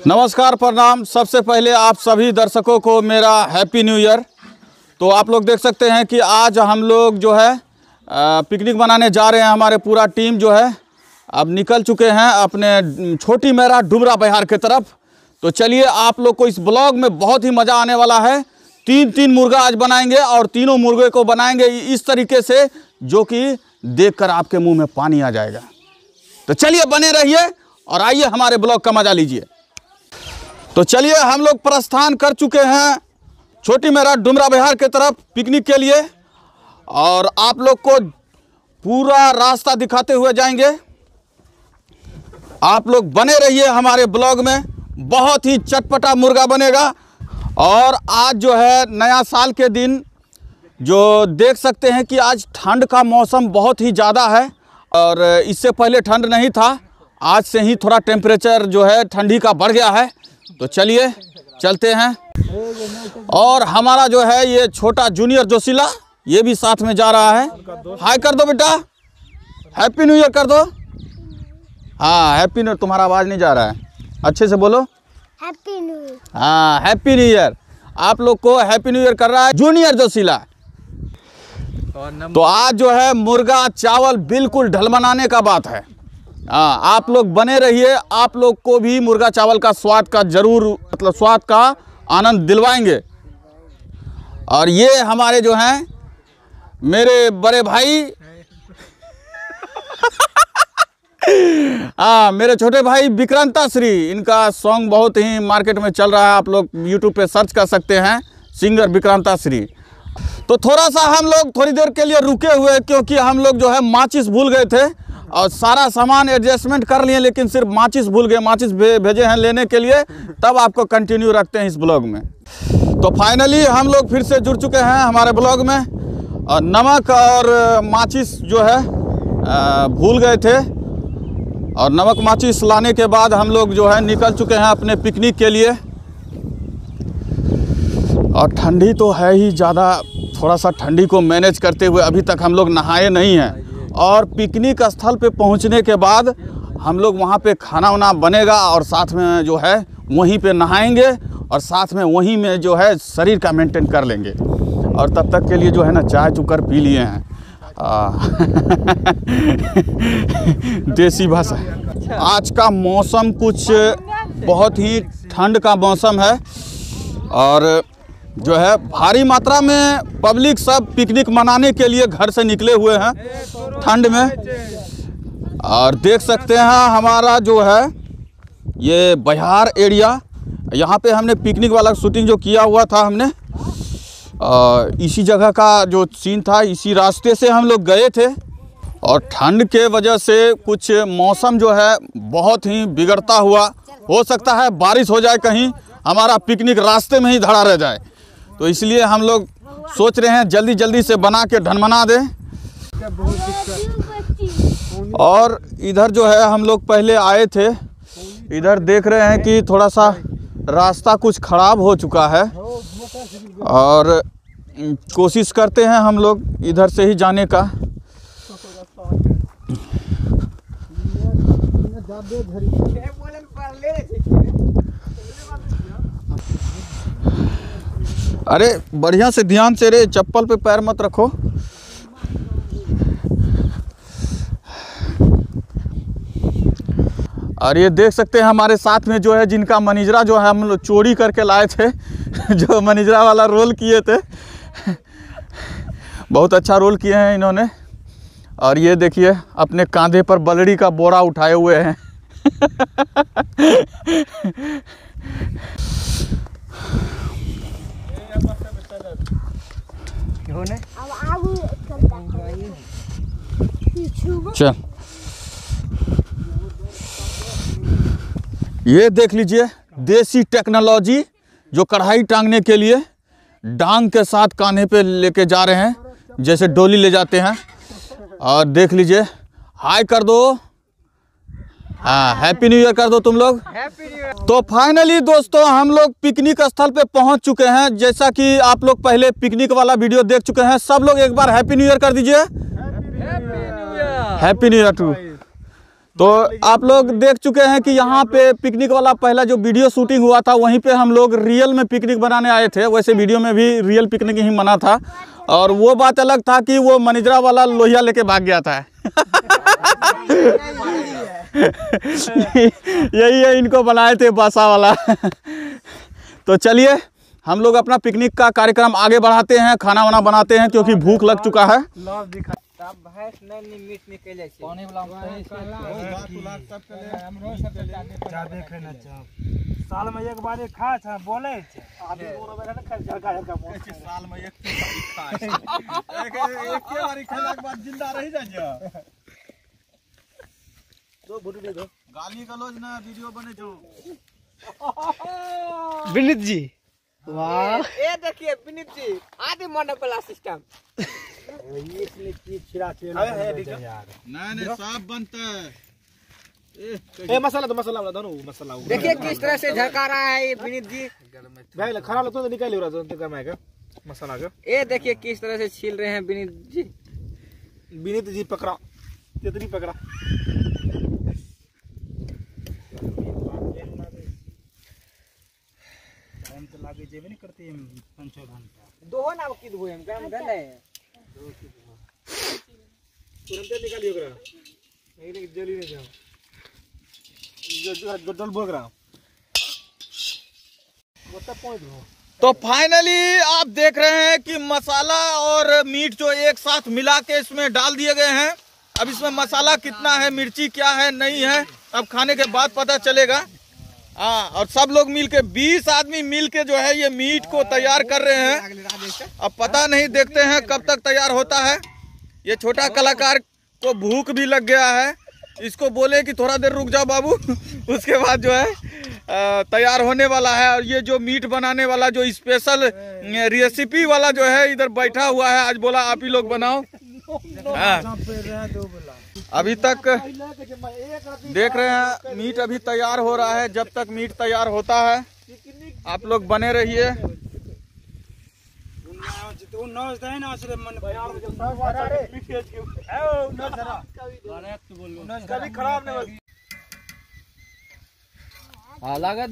नमस्कार, प्रणाम। सबसे पहले आप सभी दर्शकों को मेरा हैप्पी न्यू ईयर। तो आप लोग देख सकते हैं कि आज हम लोग जो है पिकनिक मनाने जा रहे हैं। हमारे पूरा टीम जो है अब निकल चुके हैं अपने छोटी मेरा डुमरा बिहार की तरफ। तो चलिए, आप लोग को इस ब्लॉग में बहुत ही मज़ा आने वाला है। तीन मुर्गा आज बनाएंगे और तीनों मुर्गे को बनाएंगे इस तरीके से जो कि देखकर आपके मुंह में पानी आ जाएगा। तो चलिए, बने रहिए और आइए हमारे ब्लॉग का मज़ा लीजिए। तो चलिए, हम लोग प्रस्थान कर चुके हैं छोटी मेरा डुमरा बिहार की तरफ पिकनिक के लिए और आप लोग को पूरा रास्ता दिखाते हुए जाएंगे। आप लोग बने रहिए हमारे ब्लॉग में। बहुत ही चटपटा मुर्गा बनेगा। और आज जो है नया साल के दिन जो देख सकते हैं कि आज ठंड का मौसम बहुत ही ज़्यादा है और इससे पहले ठंड नहीं था। आज से ही थोड़ा टेम्परेचर जो है ठंडी का बढ़ गया है। तो चलिए चलते हैं। और हमारा जो है ये छोटा जूनियर जोशीला ये भी साथ में जा रहा है। हाय कर दो बेटा, हैप्पी न्यू ईयर कर दो। हाँ, हैप्पी न्यू ईयर। तुम्हारा आवाज़ नहीं जा रहा है, अच्छे से बोलो। Happy new year. हाँ, हैप्पी न्यू ईयर। आप लोग को हैप्पी न्यू ईयर कर रहा है जूनियर जोशीला। तो आज जो है मुर्गा चावल बिल्कुल ढलमनाने का बात है। हाँ, आप लोग बने रहिए। आप लोग को भी मुर्गा चावल का स्वाद का जरूर स्वाद का आनंद दिलवाएंगे। और ये हमारे जो हैं मेरे बड़े भाई हाँ, मेरे छोटे भाई विक्रांता श्री। इनका सॉन्ग बहुत ही मार्केट में चल रहा है। आप लोग यूट्यूब पे सर्च कर सकते हैं, सिंगर विक्रांता श्री। तो थोड़ा सा हम लोग थोड़ी देर के लिए रुके हुए क्योंकि हम लोग जो है माचिस भूल गए थे और सारा सामान एडजस्टमेंट कर लिए, लेकिन सिर्फ माचिस भूल गए। माचिस भेजे हैं लेने के लिए, तब आपको कंटिन्यू रखते हैं इस ब्लॉग में। तो फाइनली हम लोग फिर से जुड़ चुके हैं हमारे ब्लॉग में। और नमक और माचिस जो है भूल गए थे और नमक माचिस लाने के बाद हम लोग जो है निकल चुके हैं अपने पिकनिक के लिए। और ठंडी तो है ही ज़्यादा, थोड़ा सा ठंडी को मैनेज करते हुए अभी तक हम लोग नहाए नहीं हैं। और पिकनिक स्थल पे पहुंचने के बाद हम लोग वहाँ पे खाना वाना बनेगा और साथ में जो है वहीं पे नहाएंगे और साथ में वहीं में जो है शरीर का मेंटेन कर लेंगे। और तब तक के लिए जो है ना चाय चुकर पी लिए हैं देसी भाषा। आज का मौसम कुछ बहुत ही ठंड का मौसम है और जो है भारी मात्रा में पब्लिक सब पिकनिक मनाने के लिए घर से निकले हुए हैं ठंड में। और देख सकते हैं हमारा जो है ये बिहार एरिया, यहाँ पे हमने पिकनिक वाला शूटिंग जो किया हुआ था हमने इसी जगह का जो सीन था, इसी रास्ते से हम लोग गए थे। और ठंड के वजह से कुछ मौसम जो है बहुत ही बिगड़ता हुआ, हो सकता है बारिश हो जाए, कहीं हमारा पिकनिक रास्ते में ही धड़ा रह जाए। तो इसलिए हम लोग सोच रहे हैं जल्दी जल्दी से बना के ढनमना दें। और इधर जो है हम लोग पहले आए थे, इधर देख रहे हैं कि थोड़ा सा रास्ता कुछ ख़राब हो चुका है और कोशिश करते हैं हम लोग इधर से ही जाने का। अरे बढ़िया से ध्यान से रे, चप्पल पे पैर मत रखो। और ये देख सकते हैं हमारे साथ में जो है जिनका मनिजरा जो है हम लोग चोरी करके लाए थे जो मनिजरा वाला रोल किए थे बहुत अच्छा रोल किए हैं इन्होंने। और ये देखिए अपने कांधे पर बलड़ी का बोरा उठाए हुए हैं चल, ये देख लीजिए देसी टेक्नोलॉजी जो कढ़ाई टांगने के लिए डांग के साथ कान्हे पे लेके जा रहे हैं, जैसे डोली ले जाते हैं। और देख लीजिए, हाय कर दो। हाँ, हैप्पी न्यू ईयर कर दो तुम लोग। तो फाइनली दोस्तों हम लोग पिकनिक स्थल पे पहुंच चुके हैं। जैसा कि आप लोग पहले पिकनिक वाला वीडियो देख चुके हैं। सब लोग एक बार हैप्पी न्यू ईयर कर दीजिए। Happy new year too. तो आप लोग देख चुके हैं कि यहाँ पे पिकनिक वाला पहला जो वीडियो शूटिंग हुआ था वहीं पे हम लोग रियल में पिकनिक बनाने आए थे। वैसे वीडियो में भी रियल पिकनिक ही मना था, और वो बात अलग था कि वो मनिजरा वाला लोहिया लेके भाग गया था। यही है, इनको बनाए थे बासा वाला। तो चलिए हम लोग अपना पिकनिक का कार्यक्रम आगे बढ़ाते हैं, खाना वाना बनाते हैं क्योंकि भूख लग चुका है। साल में एक बार खा था बोले जिंदा रही गाली गलौज ना वीडियो बने जो। विनीत जी वाह, ये देखिए विनीत जी आदि मोनोपोला सिस्टम। इसने की छिड़ा छिड़ा यार नहीं साफ बनता है। ए मसाला तो मसाला वाला दोनों मसाला देखिए किस तरह से झलका रहा है ये विनीत जी। भाई खराब लगता तो निकाल रहा था तो मैं मसाला का। ये देखिए किस तरह से छील रहे हैं विनीत जी। विनीत जी पकड़ा कितनी पकड़ा। टाइम तो लागे जेबे नहीं करते हम 5 घंटा दो ना की दो हम काम कर ले तुरंत निकालियो करा नहीं जल्दी नहीं जाओ जो डल बोल रहा वो तब पहुंच रहा। तो फाइनली आप देख रहे हैं कि मसाला और मीट जो एक साथ मिला के इसमें डाल दिए गए हैं। अब इसमें मसाला कितना है, मिर्ची क्या है नहीं है, अब खाने के बाद पता चलेगा। हाँ, और सब लोग मिलके 20 आदमी मिलके जो है ये मीट को तैयार कर रहे हैं। अब पता नहीं, देखते हैं कब तक तैयार होता है। ये छोटा कलाकार को भूख भी लग गया है, इसको बोले कि थोड़ा देर रुक जाओ बाबू। उसके बाद जो है तैयार होने वाला है। और ये जो मीट बनाने वाला जो स्पेशल रेसिपी वाला जो है इधर बैठा हुआ है, आज बोला आप ही लोग बनाओ। हाँ। अभी तक देख रहे हैं मीट अभी तैयार हो रहा है। जब तक मीट तैयार होता है आप लोग बने रहिए।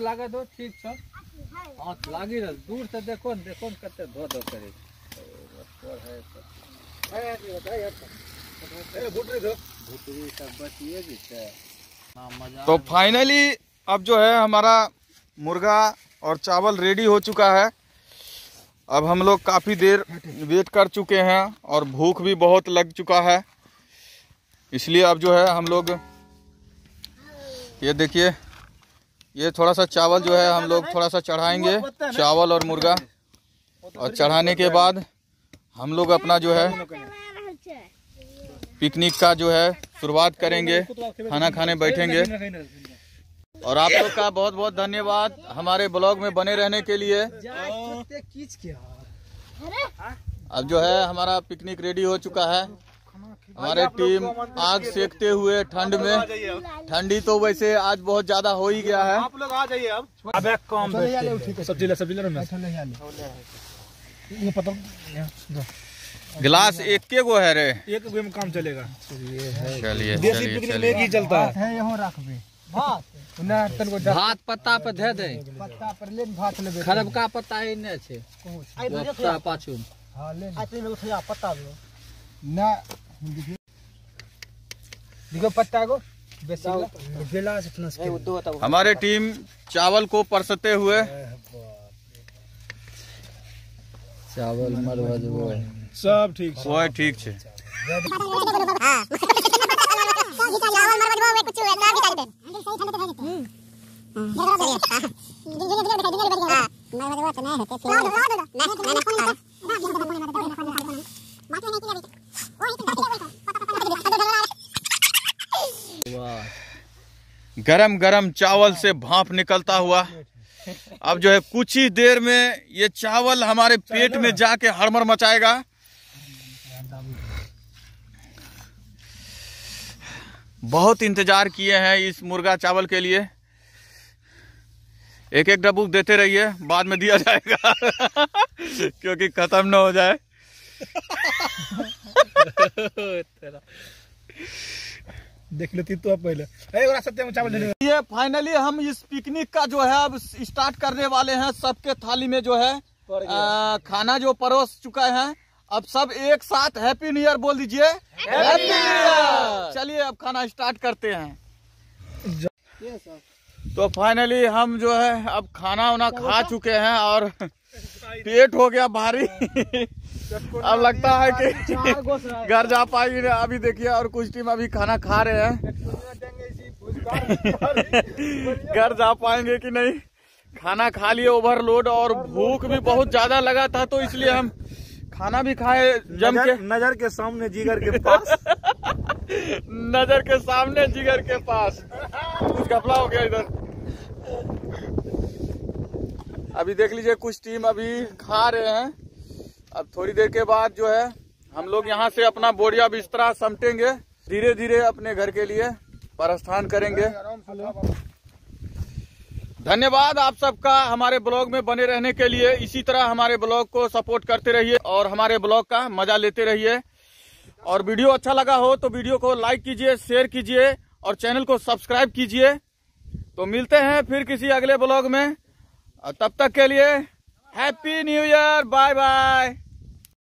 लगा दो ठीक छ लागी दूर से देखो कते धो धो करे। तो फाइनली अब जो है हमारा मुर्गा और चावल रेडी हो चुका है। अब हम लोग काफ़ी देर वेट कर चुके हैं और भूख भी बहुत लग चुका है, इसलिए अब जो है हम लोग ये देखिए ये थोड़ा सा चावल जो है हम लोग थोड़ा सा चढ़ाएंगे, चावल और मुर्गा, और चढ़ाने के बाद हम लोग अपना जो है पिकनिक का जो है शुरुआत करेंगे, खाना खाने बैठेंगे। और आप लोग का बहुत बहुत धन्यवाद हमारे ब्लॉग में बने रहने के लिए। अब जो है हमारा पिकनिक रेडी हो चुका है। हमारे टीम आग सेकते हुए ठंड में, ठंडी तो वैसे आज बहुत ज्यादा हो ही गया है। आप लोग आ जाइए अब एक काम सब्जी गिलास एक के गो है रे, एक गो में काम चलेगा। चलिए देसी पिकनिक में ही चलता है। भात पत्ता पर धे दे, पत्ता पर ले भात लेबे, खरब का पत्ता ही नहीं छे पत्ता पाछू। हां ले आते में उठा पत्ता लो ना देखो पत्ता को बेसी गिलास इतना से। हमारे टीम चावल को परसते हुए, चावल मरवा सब ठीक है, वो ठीक है। गरम गरम चावल से भाप निकलता हुआ। अब जो है कुछ ही देर में ये चावल हमारे पेट में जाके हड़मड़ मचाएगा। बहुत इंतजार किए हैं इस मुर्गा चावल के लिए। एक एक डब्बू देते रहिए, बाद में दिया जाएगा क्योंकि खत्म ना हो जाए। देख लेती तो पहले सत्य में चावल ये फाइनली हम इस पिकनिक का जो है अब स्टार्ट करने वाले हैं। सबके थाली में जो है खाना जो परोस चुका है। अब सब एक साथ हैप्पी न्यू ईयर बोल दीजिए। Happy new year. चलिए अब खाना स्टार्ट करते हैं। तो फाइनली हम जो है अब खाना वाना खा चुके हैं और पेट हो गया भारी। अब लगता है कि घर जा पाएंगे। अभी देखिए और कुछ टीम अभी खाना खा रहे हैं। घर जा पाएंगे कि नहीं। खाना खा लिए ओवरलोड और भूख भी बहुत ज्यादा लगा था, तो इसलिए हम खाना भी खाए जम के। नजर के सामने जिगर के पास नजर के सामने जिगर के पास। कुछ घपला हो गया इधर। अभी देख लीजिए कुछ टीम अभी खा रहे हैं। अब थोड़ी देर के बाद जो है हम लोग यहाँ से अपना बोरिया बिस्तरा समेटेंगे, धीरे धीरे अपने घर के लिए प्रस्थान करेंगे। धन्यवाद आप सबका हमारे ब्लॉग में बने रहने के लिए। इसी तरह हमारे ब्लॉग को सपोर्ट करते रहिए और हमारे ब्लॉग का मजा लेते रहिए। और वीडियो अच्छा लगा हो तो वीडियो को लाइक कीजिए, शेयर कीजिए और चैनल को सब्सक्राइब कीजिए। तो मिलते हैं फिर किसी अगले ब्लॉग में। तब तक के लिए happy new year. Bye bye.